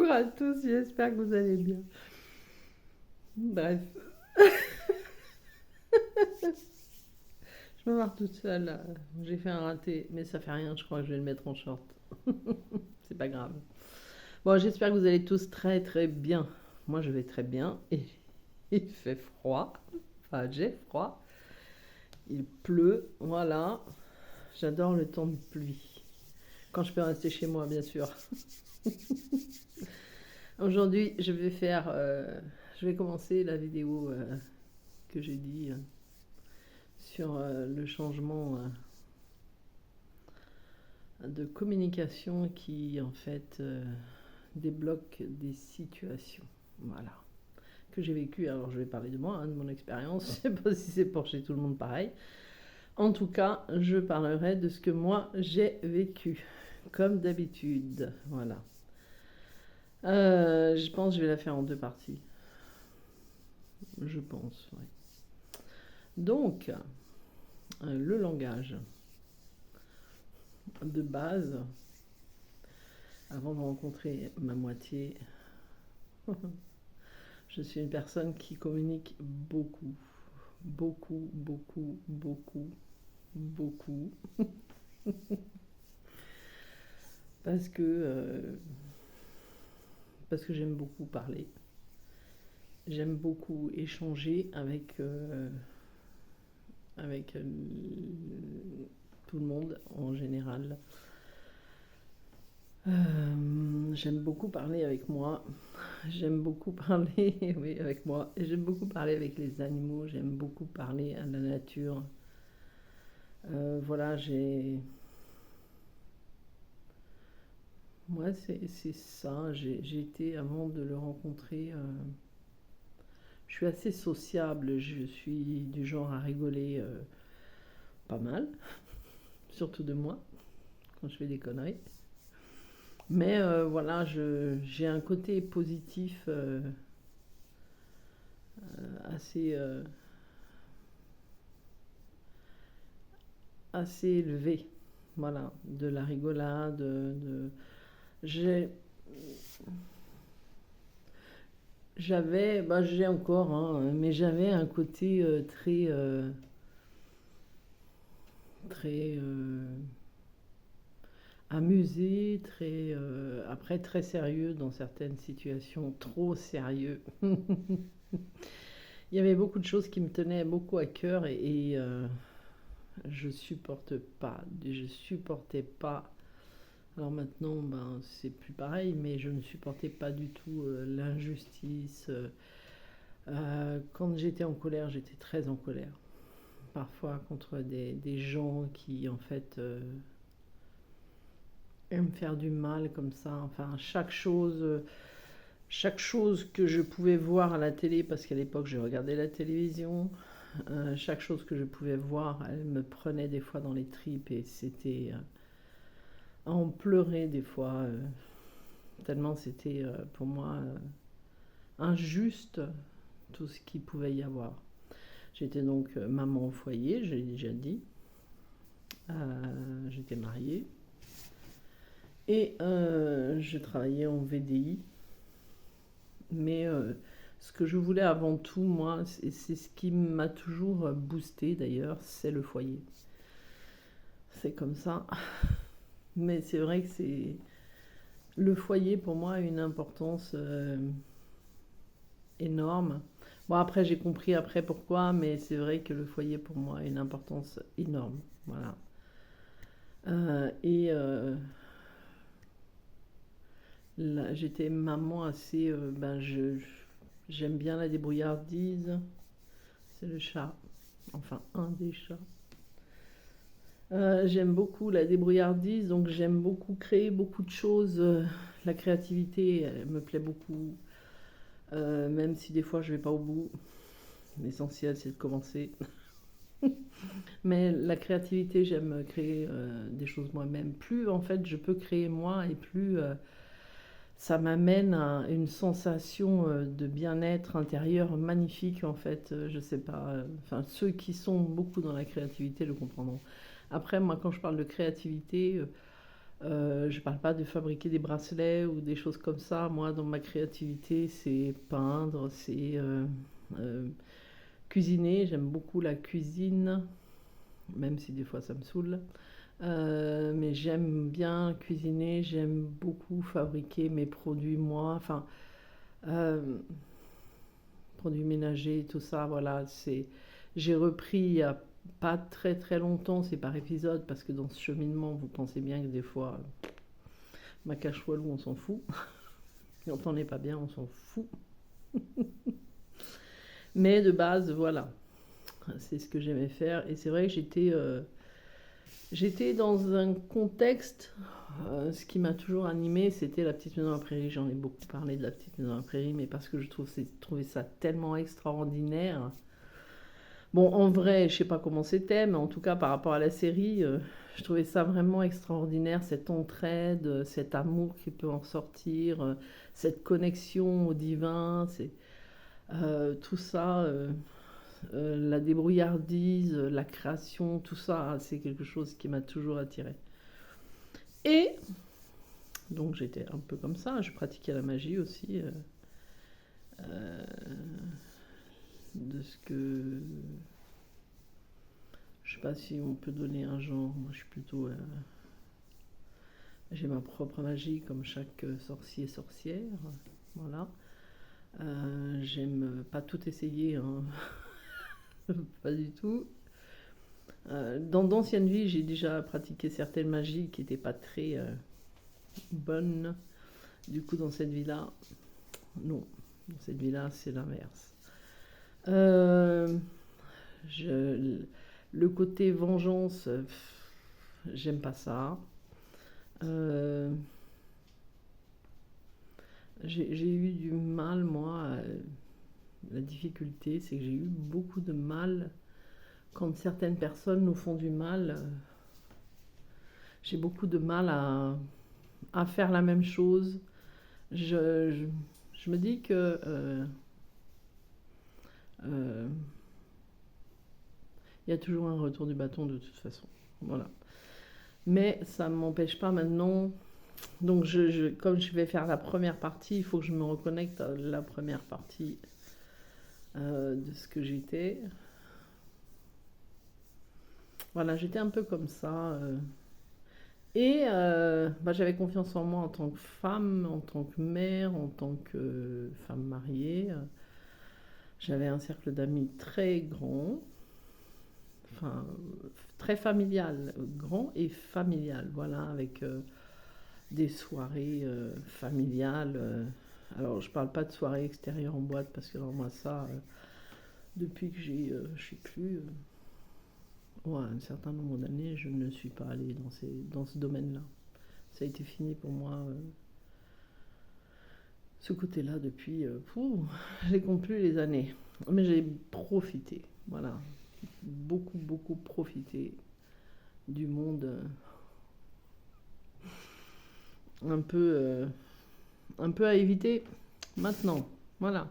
Bonjour à tous, j'espère que vous allez bien. Bref, je me marre toute seule. J'ai fait un raté, mais ça fait rien, je crois que je vais le mettre en short. C'est pas grave. Bon, j'espère que vous allez tous très très bien. Moi, je vais très bien et il fait froid. Enfin, j'ai froid. Il pleut, voilà. J'adore le temps de pluie. Quand je peux rester chez moi, bien sûr. Aujourd'hui, je vais commencer la vidéo que j'ai dit sur le changement de communication qui en fait débloque des situations. Voilà. Que j'ai vécu. Alors je vais parler de moi, de mon expérience. Je ne sais pas si c'est pour chez tout le monde pareil. En tout cas, je parlerai de ce que moi j'ai vécu, comme d'habitude. Voilà. Je pense que je vais la faire en deux parties. Je pense, oui. Donc, le langage de base, avant de rencontrer ma moitié, je suis une personne qui communique beaucoup, beaucoup, beaucoup, beaucoup, beaucoup, parce que, euh, parce que j'aime beaucoup parler. J'aime beaucoup échanger avec tout le monde en général. J'aime beaucoup parler avec moi. J'aime beaucoup parler oui, avec moi. Et j'aime beaucoup parler avec les animaux. J'aime beaucoup parler à la nature. Voilà, moi, c'est ça. J'ai été, avant de le rencontrer, je suis assez sociable. Je suis du genre à rigoler pas mal, surtout de moi, quand je fais des conneries. Mais voilà, j'ai un côté positif assez, assez élevé. Voilà, de la rigolade, j'ai, j'ai encore, hein, mais j'avais un côté très amusé, après très sérieux dans certaines situations, trop sérieux. Il y avait beaucoup de choses qui me tenaient beaucoup à cœur et je supportais pas. Alors maintenant, ben, c'est plus pareil, mais je ne supportais pas du tout l'injustice. Quand j'étais en colère, j'étais très en colère. Parfois contre des gens qui, en fait, aiment faire du mal comme ça. Enfin, chaque chose que je pouvais voir à la télé, parce qu'à l'époque, je regardais la télévision, chaque chose que je pouvais voir, elle me prenait des fois dans les tripes et c'était à en pleurer des fois, tellement c'était pour moi injuste tout ce qu'il pouvait y avoir. J'étais donc maman au foyer, j'ai déjà dit. J'étais mariée et je travaillais en VDI. Mais ce que je voulais avant tout, moi, c'est ce qui m'a toujours boosté d'ailleurs, c'est le foyer. C'est comme ça. Mais c'est vrai que c'est le foyer pour moi a une importance énorme. Bon, après, j'ai compris après pourquoi, mais c'est vrai que le foyer pour moi a une importance énorme. Voilà. Et là, j'étais maman assez. J'aime bien la débrouillardise. C'est le chat. Enfin, un des chats. J'aime beaucoup la débrouillardise, donc j'aime beaucoup créer beaucoup de choses. La créativité, elle me plaît beaucoup. Même si des fois je vais pas au bout. L'essentiel, c'est de commencer. Mais la créativité, j'aime créer des choses moi-même. Plus en fait je peux créer moi et plus ça m'amène à une sensation de bien-être intérieur magnifique en fait. Je sais pas. Enfin, ceux qui sont beaucoup dans la créativité le comprendront. Après, moi, quand je parle de créativité, Je parle pas de fabriquer des bracelets ou des choses comme ça. Moi, dans ma créativité, c'est peindre, c'est euh, cuisiner. J'aime beaucoup la cuisine, même si des fois ça me saoule. Mais j'aime bien cuisiner, j'aime beaucoup fabriquer mes produits moi. Enfin, euh, produits ménagers, tout ça, voilà. J'ai repris il y a pas très très longtemps, c'est par épisode, parce que dans ce cheminement, vous pensez bien que des fois, ma cache walou, on s'en fout. Quand on n'est pas bien, on s'en fout. Mais de base, voilà, c'est ce que j'aimais faire. Et c'est vrai que j'étais dans un contexte, ce qui m'a toujours animé, c'était la petite maison dans la prairie. J'en ai beaucoup parlé de la petite maison dans la prairie, mais parce que trouvais ça tellement extraordinaire. Bon, en vrai, je sais pas comment c'était, mais en tout cas, par rapport à la série, je trouvais ça vraiment extraordinaire, cette entraide, cet amour qui peut en sortir, cette connexion au divin, tout ça, la débrouillardise, la création, tout ça, c'est quelque chose qui m'a toujours attirée. Et donc j'étais un peu comme ça, je pratiquais la magie aussi, euh, de ce que... Je sais pas si on peut donner un genre, moi je suis plutôt... j'ai ma propre magie comme chaque sorcier sorcière, voilà. J'aime pas tout essayer, hein. Pas du tout. Dans d'anciennes vies, j'ai déjà pratiqué certaines magies qui n'étaient pas très bonnes. Du coup, dans cette vie-là, non. Dans cette vie-là, c'est l'inverse. Euh, je- le côté vengeance, j'aime pas ça. Euh, j'ai eu du mal, moi. La difficulté, c'est que j'ai eu beaucoup de mal quand certaines personnes nous font du mal. J'ai beaucoup de mal à faire la même chose. Je, je, je me dis que euh, il y a toujours un retour du bâton de toute façon. Voilà. Mais ça ne m'empêche pas maintenant. Donc, comme je vais faire la première partie, il faut que je me reconnecte à la première partie de ce que j'étais. Voilà, j'étais un peu comme ça. Et bah, j'avais confiance en moi en tant que femme, en tant que mère, en tant que femme mariée. J'avais un cercle d'amis très grand, enfin très familial, grand et familial, voilà, avec des soirées familiales. Alors je parle pas de soirées extérieures en boîte parce que alors, moi ça, depuis que je suis plus, ouais, un certain nombre d'années, je ne suis pas allée dans ce domaine-là. Ça a été fini pour moi, ce côté-là depuis, je les compte plus les années. Mais j'ai profité, voilà, beaucoup beaucoup profité du monde un peu, un peu à éviter maintenant. Voilà.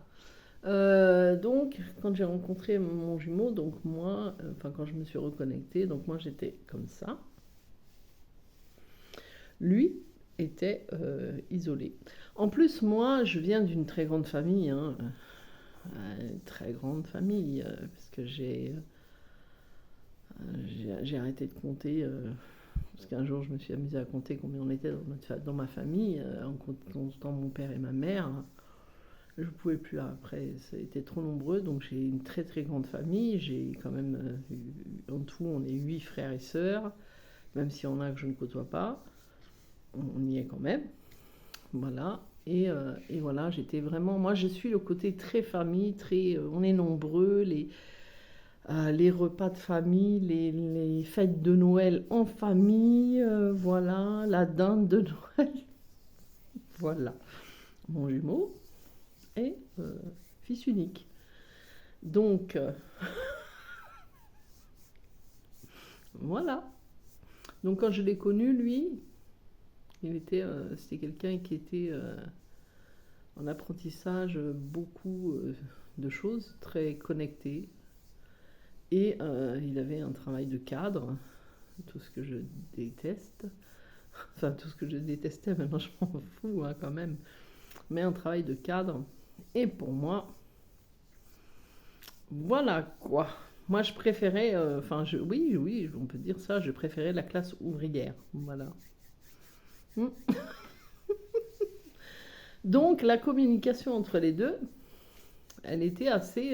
Donc, quand j'ai rencontré mon jumeau, donc moi, enfin quand je me suis reconnectée, donc moi j'étais comme ça. Lui était isolé. En plus, moi, je viens d'une très grande famille, hein, une très grande famille, parce que j'ai arrêté de compter. Parce qu'un jour, je me suis amusée à compter combien on était dans ma famille, en comptant mon père et ma mère. Je ne pouvais plus après, ça a été trop nombreux, donc j'ai une très très grande famille. J'ai quand même, en tout, on est 8 frères et sœurs, même s'il y en a que je ne côtoie pas, on y est quand même. Voilà. Et voilà, j'étais vraiment. Moi, je suis le côté très famille, très. On est nombreux, les repas de famille, les fêtes de Noël en famille, voilà, la dinde de Noël, voilà. Mon jumeau est fils unique. Donc, voilà. Donc, quand je l'ai connu, lui, c'était quelqu'un qui était en apprentissage, beaucoup de choses, très connecté. Et il avait un travail de cadre, tout ce que je déteste. Enfin, tout ce que je détestais, maintenant je m'en fous hein, quand même. Mais un travail de cadre. Et pour moi, voilà quoi. Moi, je préférais, oui, oui, on peut dire ça, je préférais la classe ouvrière. Voilà. Hmm. Donc, la communication entre les deux, elle était assez.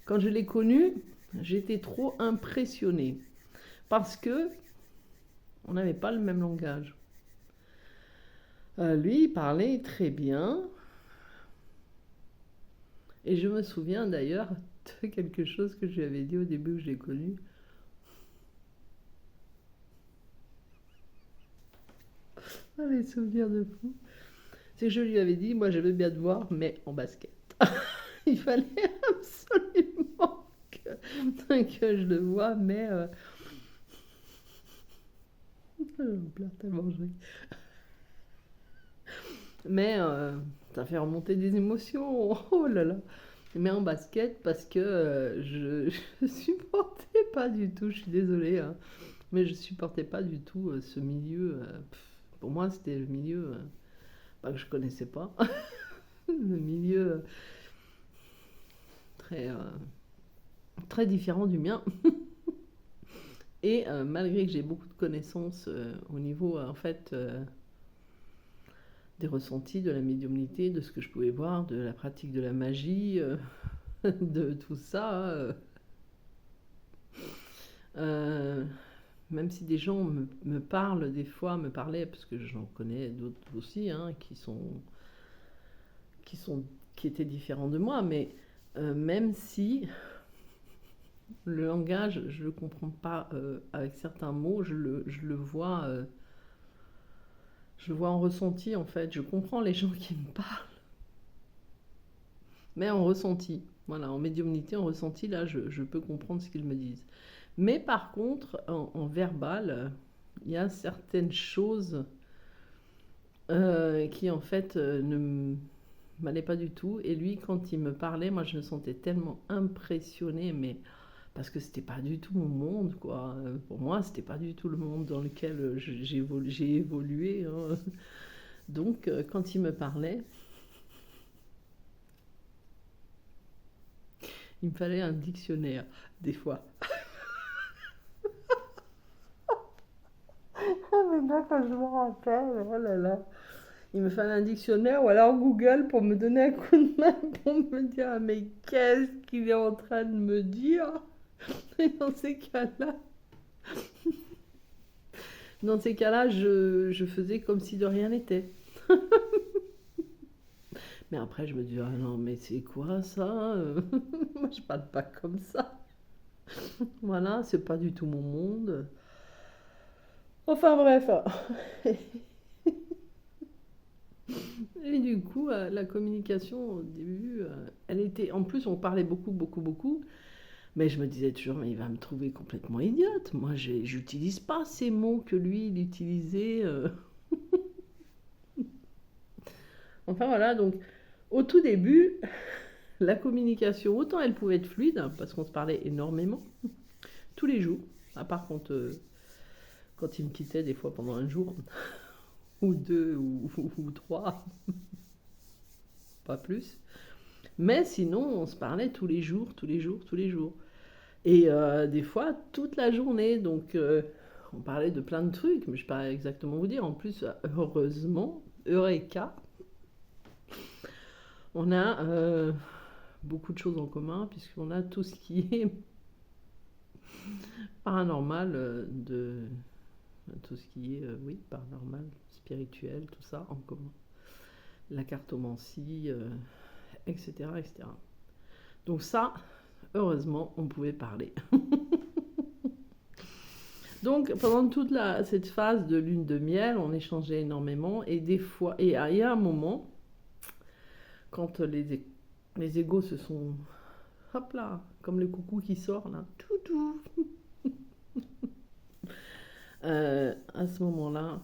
Quand je l'ai connue, j'étais trop impressionnée. Parce que on n'avait pas le même langage. Lui, il parlait très bien. Et je me souviens d'ailleurs de quelque chose que je lui avais dit au début que je l'ai connu. Ah, les souvenirs de fou. C'est que je lui avais dit, moi je veux bien te voir, mais en basket. Il fallait absolument que je le vois, mais... je pleure tellement je ris. Mais ça fait remonter des émotions, oh là là. Mais en basket, parce que je supportais pas du tout, je suis désolée, hein, mais je supportais pas du tout ce milieu. Pour moi, c'était le milieu que je connaissais pas. Le milieu très, très différent du mien. Et malgré que j'ai beaucoup de connaissances au niveau, en fait, des ressentis, de la médiumnité, de ce que je pouvais voir, de la pratique de la magie, de tout ça, euh, même si des gens me parlent des fois, me parlaient, parce que j'en connais d'autres aussi, hein, qui sont, qui étaient différents de moi, mais même si le langage, je le comprends pas avec certains mots, je le vois, je le vois en ressenti en fait. Je comprends les gens qui me parlent, mais en ressenti. Voilà, en médiumnité, en ressenti, là, je peux comprendre ce qu'ils me disent. Mais par contre, en verbal, il y a certaines choses qui en fait ne m'allaient pas du tout. Et lui, quand il me parlait, moi, je me sentais tellement impressionnée, mais parce que c'était pas du tout mon monde, quoi. Pour moi, c'était pas du tout le monde dans lequel j'ai évolué, hein. Donc, quand il me parlait, il me fallait un dictionnaire, des fois. Ah, mais là, quand je me rappelle, oh là là. Il me fallait un dictionnaire ou alors Google pour me donner un coup de main pour me dire ah, mais qu'est-ce qu'il est en train de me dire. Et dans ces cas-là, je faisais comme si de rien n'était. Mais après, je me dis ah non, mais c'est quoi ça? Moi, je parle pas comme ça. Voilà, c'est pas du tout mon monde. Enfin bref. Et du coup, la communication au début, elle était. En plus, on parlait beaucoup, beaucoup, beaucoup. Mais je me disais toujours, mais il va me trouver complètement idiote. Moi, j'utilise pas ces mots que lui, il utilisait. Enfin voilà, donc au tout début, la communication, autant elle pouvait être fluide, hein, parce qu'on se parlait énormément, tous les jours. À part quand il me quittait des fois pendant un jour, ou deux, ou trois, pas plus. Mais sinon, on se parlait tous les jours, tous les jours, tous les jours. Et des fois, toute la journée. Donc, on parlait de plein de trucs, mais je ne sais pas exactement vous dire. En plus, heureusement, Eureka, on a beaucoup de choses en commun, puisqu'on a tout ce qui est paranormal, tout ce qui est, oui, paranormal, spirituel, tout ça en commun. La cartomancie, etc., etc. Donc ça, heureusement, on pouvait parler. Donc pendant toute cette phase de lune de miel, on échangeait énormément et des fois, et il y a un moment, quand les égos se sont, hop là, comme le coucou qui sort là, toutou. À ce moment-là,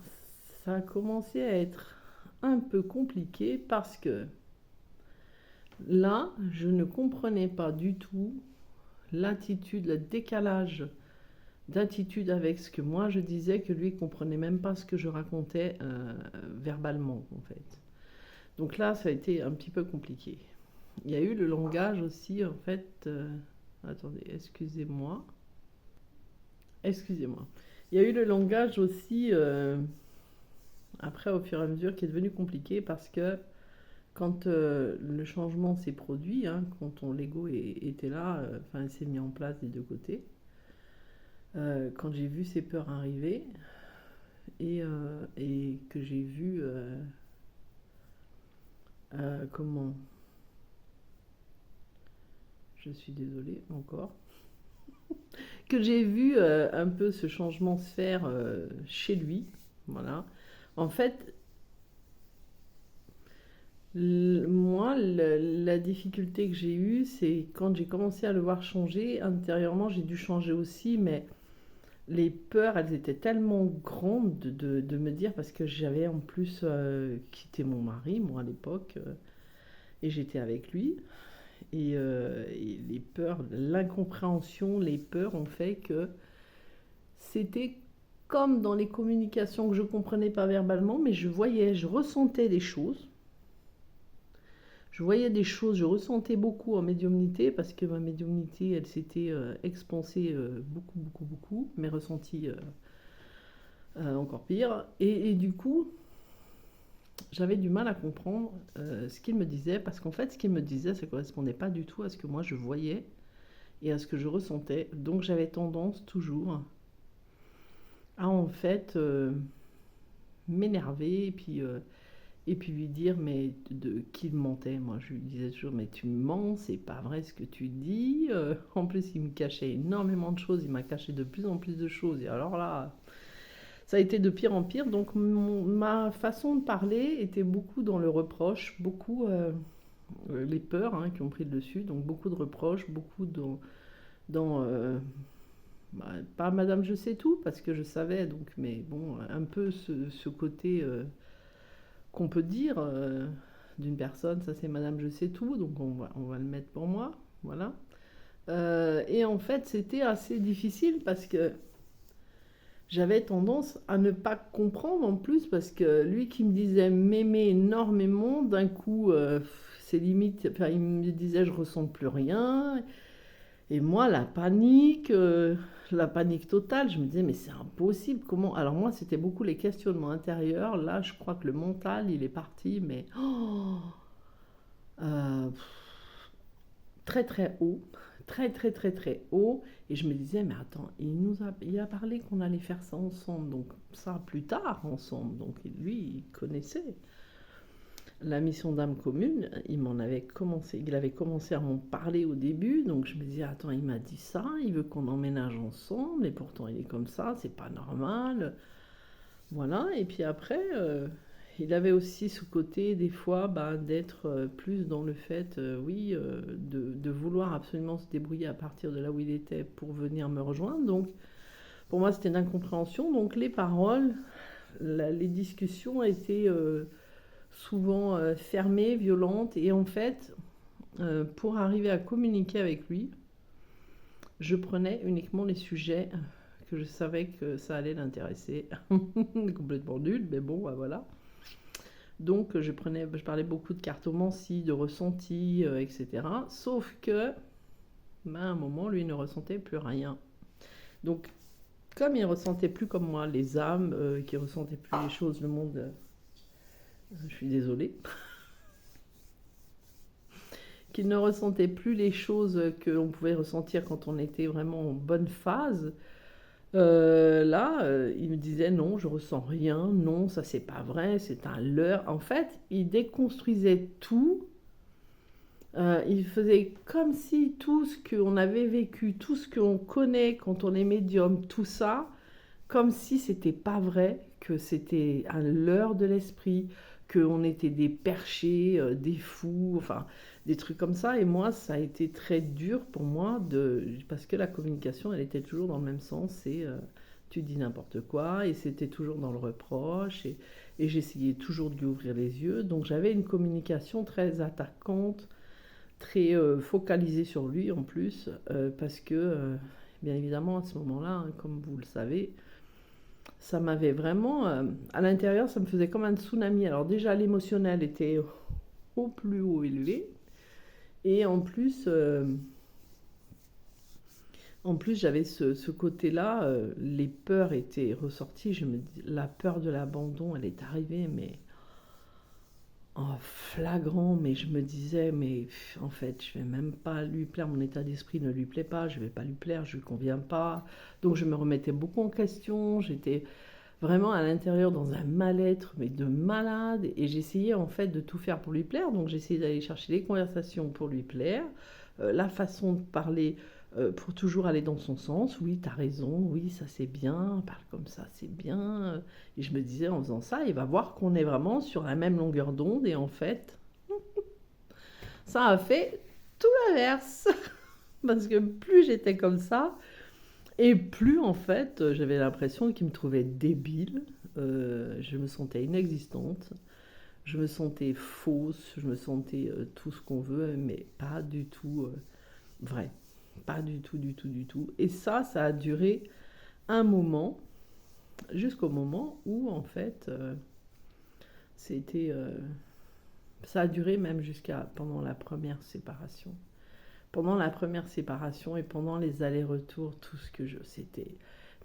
ça a commencé à être un peu compliqué parce que là, je ne comprenais pas du tout l'attitude, le décalage d'attitude avec ce que moi je disais, que lui comprenait même pas ce que je racontais verbalement, en fait. Donc là, ça a été un petit peu compliqué. Il y a eu le langage aussi, en fait. Attendez, excusez-moi. Excusez-moi. Il y a eu le langage aussi, après, au fur et à mesure, qui est devenu compliqué parce que quand le changement s'est produit, hein, quand ton Lego était là, enfin, il s'est mis en place des deux côtés, quand j'ai vu ces peurs arriver et que j'ai vu comment. Je suis désolée encore. Que j'ai vu un peu ce changement se faire chez lui. Voilà. En fait, moi, la difficulté que j'ai eue, c'est quand j'ai commencé à le voir changer, intérieurement, j'ai dû changer aussi, mais les peurs, elles étaient tellement grandes de me dire, parce que j'avais en plus quitté mon mari, moi à l'époque, et j'étais avec lui. Et les peurs, l'incompréhension, les peurs ont fait que c'était comme dans les communications que je comprenais pas verbalement, mais je voyais, je ressentais des choses. Je voyais des choses, je ressentais beaucoup en médiumnité, parce que ma médiumnité, elle s'était expansée beaucoup, beaucoup, beaucoup, mes ressentis encore pire. Et du coup, j'avais du mal à comprendre ce qu'il me disait, parce qu'en fait, ce qu'il me disait, ça ne correspondait pas du tout à ce que moi je voyais et à ce que je ressentais. Donc j'avais tendance toujours à en fait m'énerver et puis lui dire mais qu'il mentait. Moi je lui disais toujours mais tu mens, c'est pas vrai ce que tu dis. En plus il me cachait énormément de choses, il m'a caché de plus en plus de choses. Et alors là, ça a été de pire en pire. Donc ma façon de parler était beaucoup dans le reproche, beaucoup les peurs hein, qui ont pris le dessus. Donc beaucoup de reproches, beaucoup dans pas Madame je sais tout parce que je savais donc, mais bon un peu ce côté qu'on peut dire d'une personne, ça c'est Madame je sais tout, donc on va le mettre pour moi, voilà. Et en fait c'était assez difficile parce que j'avais tendance à ne pas comprendre en plus parce que lui qui me disait m'aimer énormément, d'un coup, c'est limite, enfin, il me disait je ressens plus rien. Et moi, la panique totale, je me disais mais c'est impossible, comment. Alors moi, c'était beaucoup les questionnements intérieurs. Là, je crois que le mental, il est parti, mais euh, très très haut, très très très très haut. Et je me disais, mais attends, il a parlé qu'on allait faire ça ensemble, donc ça plus tard ensemble. Donc lui, il connaissait la mission d'âme commune, il avait commencé à m'en parler au début, donc je me disais, attends, il m'a dit ça, il veut qu'on emménage ensemble, et pourtant il est comme ça, c'est pas normal. Voilà, et puis après, il avait aussi ce côté, des fois, bah, d'être plus dans le fait, oui, de vouloir absolument se débrouiller à partir de là où il était pour venir me rejoindre. Donc, pour moi, c'était une incompréhension. Donc, les paroles, les discussions étaient souvent fermées, violentes. Et en fait, pour arriver à communiquer avec lui, je prenais uniquement les sujets que je savais que ça allait l'intéresser. Complètement nul, mais bon, bah, voilà. Donc je parlais beaucoup de cartomancie, de ressenti, etc. Sauf que, à un moment, lui ne ressentait plus rien. Donc, comme il ne ressentait plus comme moi les âmes, qui ne ressentaient plus les choses, le monde, je suis désolée, qu'il ne ressentait plus les choses que l'on pouvait ressentir quand on était vraiment en bonne phase, là, il me disait non, je ressens rien, non, ça c'est pas vrai, c'est un leurre. En fait, il déconstruisait tout. Il faisait comme si tout ce qu'on avait vécu, tout ce qu'on connaît quand on est médium, tout ça, comme si c'était pas vrai, que c'était un leurre de l'esprit, qu'on était des perchés, des fous, enfin des trucs comme ça. Et moi, ça a été très dur pour moi parce que la communication, elle était toujours dans le même sens. Et tu dis n'importe quoi, et c'était toujours dans le reproche. Et j'essayais toujours de lui ouvrir les yeux. Donc j'avais une communication très attaquante, très focalisée sur lui en plus, parce que bien évidemment, à ce moment-là, hein, comme vous le savez, ça m'avait vraiment, à l'intérieur, ça me faisait comme un tsunami. Alors déjà, l'émotionnel était au plus haut élevé. Et en plus j'avais ce côté-là, les peurs étaient ressorties. La peur de l'abandon, elle est arrivée, mais en flagrant. Mais je me disais, mais en fait, je vais même pas lui plaire. Mon état d'esprit ne lui plaît pas. Je vais pas lui plaire. Je lui conviens pas. Donc je me remettais beaucoup en question. J'étais vraiment à l'intérieur dans un mal-être, mais de malade. Et j'essayais en fait de tout faire pour lui plaire. Donc j'essayais d'aller chercher les conversations pour lui plaire, la façon de parler pour toujours aller dans son sens. Oui, t'as raison, oui, ça c'est bien, parle comme ça, c'est bien. Et je me disais en faisant ça, il va voir qu'on est vraiment sur la même longueur d'onde. Et en fait, ça a fait tout l'inverse. Parce que plus j'étais comme ça, et plus en fait, j'avais l'impression qu'il me trouvait débile, je me sentais inexistante, je me sentais fausse, je me sentais tout ce qu'on veut, mais pas du tout vrai. Pas du tout, du tout, du tout. Et ça a duré un moment, jusqu'au moment où en fait, c'était... ça a duré même jusqu'à pendant la première séparation. Pendant la première séparation et pendant les allers-retours, tout ce que c'était...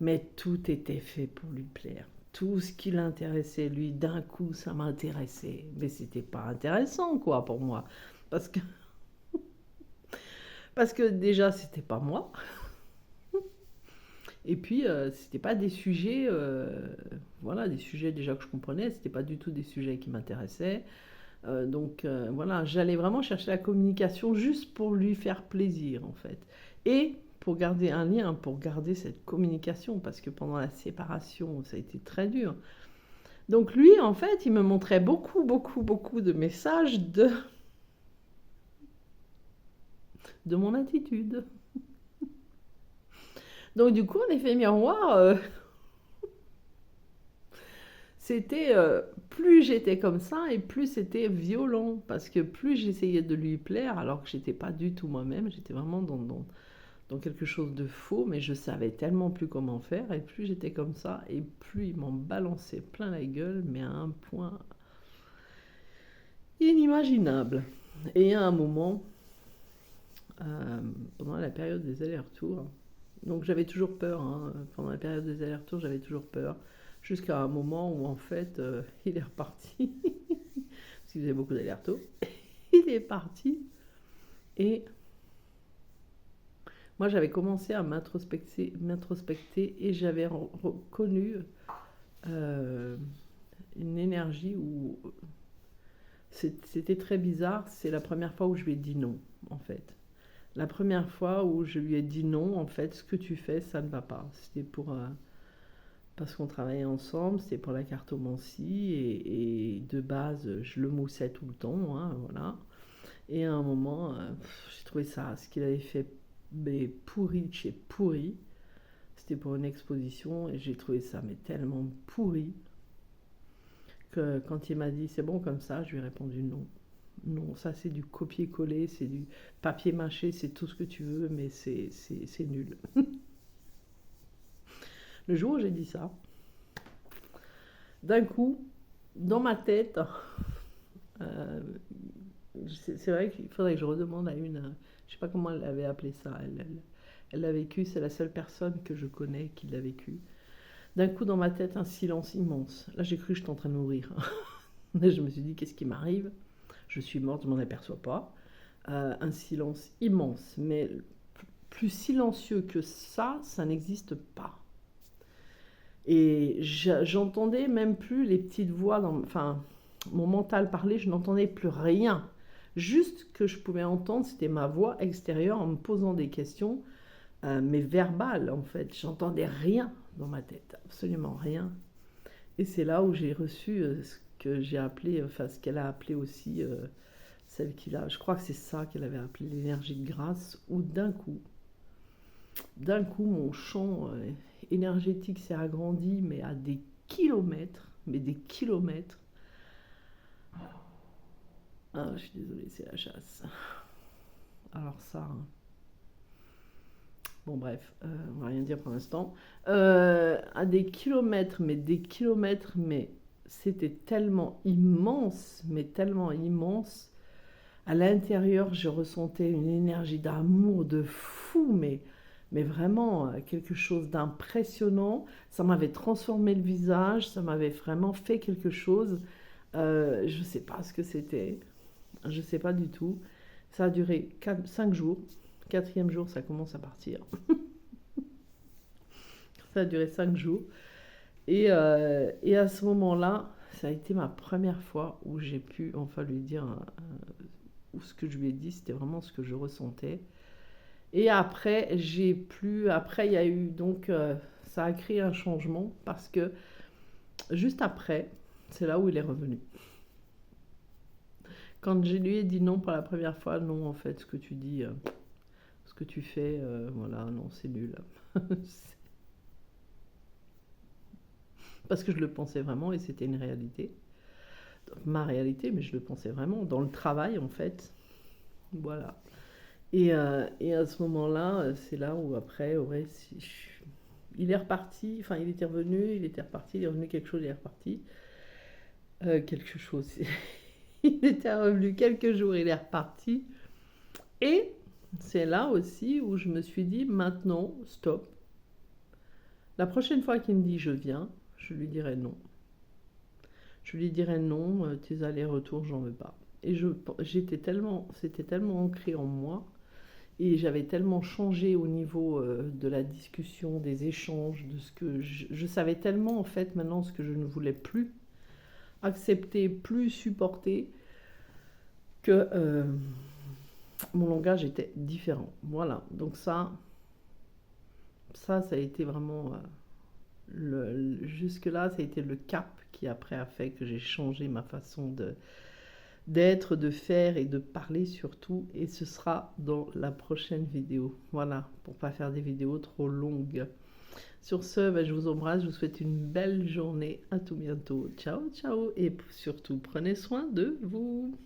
Mais tout était fait pour lui plaire. Tout ce qui l'intéressait, lui, d'un coup, ça m'intéressait. Mais c'était pas intéressant, quoi, pour moi. Parce que, parce que déjà, c'était pas moi. Et puis, c'était pas des sujets, voilà, des sujets déjà que je comprenais. C'était pas du tout des sujets qui m'intéressaient. Donc voilà, j'allais vraiment chercher la communication juste pour lui faire plaisir en fait. Et pour garder un lien, pour garder cette communication, parce que pendant la séparation, ça a été très dur. Donc lui, en fait, il me montrait beaucoup, beaucoup, beaucoup de messages de mon attitude. Donc du coup, en effet miroir, c'était plus j'étais comme ça et plus c'était violent parce que plus j'essayais de lui plaire alors que j'étais pas du tout moi-même, j'étais vraiment dans quelque chose de faux, mais je savais tellement plus comment faire et plus j'étais comme ça et plus il m'en balançait plein la gueule, mais à un point inimaginable. Et à un moment, euh, pendant la période des allers-retours, donc j'avais toujours peur, hein, pendant la période des allers-retours j'avais toujours peur, jusqu'à un moment où en fait il est reparti, parce qu'il faisait beaucoup d'allers-retours, il est parti et moi j'avais commencé à m'introspecter et j'avais reconnu euh, une énergie où c'était très bizarre. C'est la première fois où je lui ai dit non, en fait. La première fois où je lui ai dit non, en fait, ce que tu fais, ça ne va pas. C'était parce qu'on travaillait ensemble, c'était pour la cartomancie et de base, je le moussais tout le temps, hein, voilà. Et à un moment, j'ai trouvé ça, ce qu'il avait fait, mais pourri de chez pourri. C'était pour une exposition et j'ai trouvé ça mais tellement pourri que quand il m'a dit c'est bon comme ça, je lui ai répondu non. Non, ça c'est du copier-coller, c'est du papier mâché, c'est tout ce que tu veux, mais c'est nul. Le jour où j'ai dit ça, d'un coup, dans ma tête, euh, c'est vrai qu'il faudrait que je redemande à je sais pas comment elle avait appelé ça, elle l'a vécu, c'est la seule personne que je connais qui l'a vécu. D'un coup, dans ma tête, un silence immense. Là, j'ai cru que j'étais en train de mourir. Je me suis dit, qu'est-ce qui m'arrive? Je suis morte, je m'en aperçois pas. Un silence immense, mais plus silencieux que ça n'existe pas. Et j'entendais même plus les petites voix, enfin, mon mental parlait, je n'entendais plus rien. Juste que je pouvais entendre, c'était ma voix extérieure en me posant des questions, mais verbales en fait. J'entendais rien dans ma tête, absolument rien. Et c'est là où j'ai reçu ce que j'ai appelé, enfin ce qu'elle a appelé aussi, celle qu'il a, je crois que c'est ça qu'elle avait appelé l'énergie de grâce, où d'un coup mon champ énergétique s'est agrandi, mais à des kilomètres, mais des kilomètres. Ah, je suis désolée, c'est la chasse. Alors ça, hein. Bon bref, on va rien dire pour l'instant. À des kilomètres, mais c'était tellement immense, mais tellement immense. À l'intérieur, je ressentais une énergie d'amour de fou, mais vraiment quelque chose d'impressionnant. Ça m'avait transformé le visage, ça m'avait vraiment fait quelque chose. Je ne sais pas ce que c'était, je ne sais pas du tout. Ça a duré 5 jours. Quatrième jour, ça commence à partir. Ça a duré 5 jours. Et à ce moment-là, ça a été ma première fois où j'ai pu enfin lui dire, où ce que je lui ai dit, c'était vraiment ce que je ressentais. Et après, après, il y a eu donc, ça a créé un changement parce que juste après, c'est là où il est revenu. Quand je lui ai dit non pour la première fois, non, en fait, ce que tu dis, ce que tu fais, voilà, non, c'est nul. Parce que je le pensais vraiment et c'était une réalité. Ma réalité, mais je le pensais vraiment. Dans le travail, en fait. Voilà. Et à ce moment-là, c'est là où après, ouais, il est reparti, enfin il était revenu, il était reparti, il est revenu quelque chose, il est reparti. Quelque chose. Il était revenu quelques jours, il est reparti. Et c'est là aussi où je me suis dit, maintenant, stop. La prochaine fois qu'il me dit je viens, je lui dirai non. Je lui dirai non, tes allers-retours, j'en veux pas. Et c'était tellement ancré en moi, et j'avais tellement changé au niveau de la discussion, des échanges, de ce que je savais tellement en fait maintenant ce que je ne voulais plus accepter, plus supporter, que mon langage était différent. Voilà, donc ça a été vraiment jusque-là, ça a été le cap qui après a fait que j'ai changé ma façon d'être, de faire et de parler surtout. Et ce sera dans la prochaine vidéo. Voilà, pour pas faire des vidéos trop longues. Sur ce, je vous embrasse, je vous souhaite une belle journée. À tout bientôt. Ciao, ciao. Et surtout, prenez soin de vous.